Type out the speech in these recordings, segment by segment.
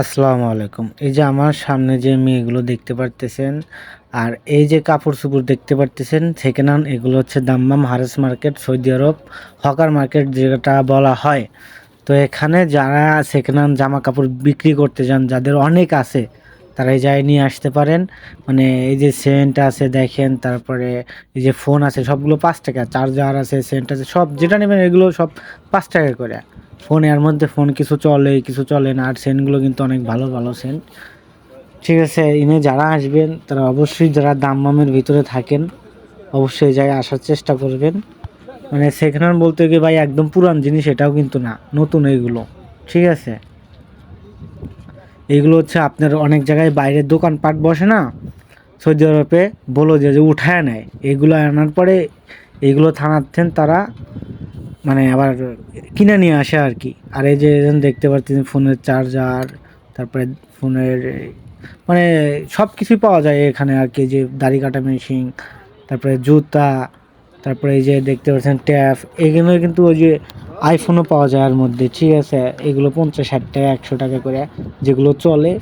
আসসালামু আলাইকুম। এই যে আমার সামনে যে মেয়েগুলো দেখতে পারতেছেন, আর এই যে কাপড়-চোপড় দেখতে পারতেছেন সেকেন্ড হ্যান্ড, এগুলো হচ্ছে দাম্মাম হারেস মার্কেট, সৌদি আরব হকার মার্কেট যেটা বলা হয়। তো এখানে যারা সেকেন্ড হ্যান্ড জামা কাপড় বিক্রি করতে যান, যাদের অনেক আছে, তারা এই জায়গায় নিয়ে আসতে পারেন। মানে এই যে সেন্ট আছে দেখেন, তারপরে এই যে ফোন আছে সবগুলো ৫ টাকা, চার্জার আছে, সেন্ট আছে, সব যেটা নেবেন এগুলো সব 5 টাকা করে। ফোন এর মধ্যে ফোন কিছু চলে, কিছু চলে না। আর সেন্টগুলো কিন্তু অনেক ভালো, ভালো সেন্ট। ঠিক আছে? ইনি যারা আসবেন তারা অবশ্যই যারা দামামের ভিতরে থাকেন, অবশ্যই এই জায়গায় আসার চেষ্টা করবেন। মানে সেকেন্ড হ্যান্ড বলতে গিয়ে ভাই একদম পুরান জিনিস এটাও কিন্তু না, নতুন এইগুলো। ঠিক আছে? এইগুলো হচ্ছে আপনার অনেক জায়গায় বাইরের দোকানপাট বসে না? সৌদি আরবে বললো যে উঠায় নেয়। এগুলো আনার পরে এইগুলো থানাচ্ছেন তারা, মানে আবার কিনে নিয়ে আসে আর কি। আর এই যে দেখতে পাচ্ছেন ফোনের চার্জার, তারপরে ফোনের মানে সব কিছুই পাওয়া যায় এখানে আর কি। যে দাড়ি কাটা মেশিন, তারপরে জুতা, তারপরে এই যে দেখতে পাচ্ছেন ট্যাপ, এগুলো কিন্তু ওই যে আইফোনও পাওয়া যায় এর মধ্যে। ঠিক আছে? এগুলো 50-60 টাকা, 100 টাকা করে। যেগুলো চলে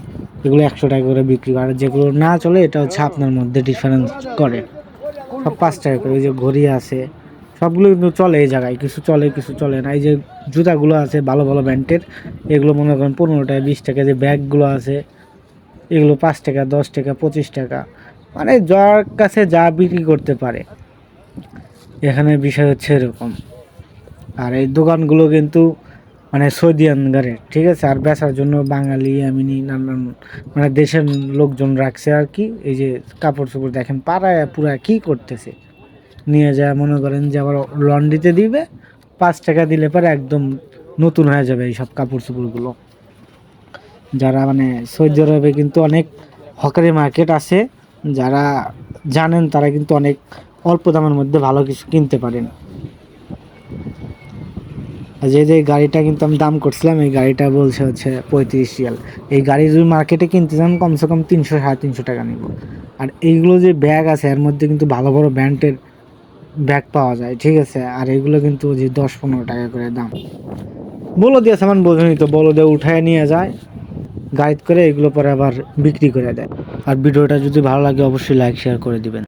এগুলো 100 টাকা করে বিক্রি করে, আর যেগুলো না চলে এটা হচ্ছে আপনার মধ্যে ডিফারেন্স করে। সব 5 টাকা করে। ওই যে ঘড়ি আছে, সবগুলো কিন্তু চলে এই জায়গায়, কিছু চলে কিছু চলে না। এই যে জুতাগুলো আছে ভালো ভালো ব্র্যান্ডের, এগুলো মনে করেন 15 টাকা 20 টাকা। যে ব্যাগগুলো আছে এগুলো 5 টাকা 10 টাকা 25 টাকা, মানে যার কাছে যা বিক্রি করতে পারে। এখানে বিষয় হচ্ছে এরকম। আর এই দোকানগুলো কিন্তু মানে সৌদিয়ানগারের। ঠিক আছে? আর বেচার জন্য বাঙালি আমিনি নানান মানে দেশের লোকজন রাখছে আর কি। এই যে কাপড় চোপড় দেখেন পাড়ায় পুরা কি করতেছে, নিয়ে যায় মনে করেন যে আবার লন্ড্রিতে দিবে, 5 টাকা দিলে পরে একদম নতুন হয়ে যাবে এইসব কাপড় চোপড়গুলো। যারা মানে সৌদি আরবে কিন্তু অনেক হকারি মার্কেট আছে, যারা জানেন তারা কিন্তু অনেক অল্প দামের মধ্যে ভালো কিছু কিনতে পারেন। আর যে গাড়িটা কিন্তু আমি দাম করছিলাম, এই গাড়িটা বলছে হচ্ছে 35 রিয়াল। এই গাড়ি যদি মার্কেটে কিনতে চান কমসে কম 300-350 টাকা নিব। আর এইগুলো যে ব্যাগ আছে এর মধ্যে কিন্তু ভালো বড় ব্র্যান্ডের ব্যাগ পাওয়া যায়। ঠিক আছে? আর এগুলো কিন্তু যে 10-15 টাকা করে দাম। বলো দিয়ে সামান বোঝেনি তো, বলো দিয়ে উঠায় নিয়ে যায় গাড়িতে করে, এগুলো পরে আবার বিক্রি করে দেয়। আর ভিডিওটা যদি ভালো লাগে অবশ্যই লাইক শেয়ার করে দিবেন।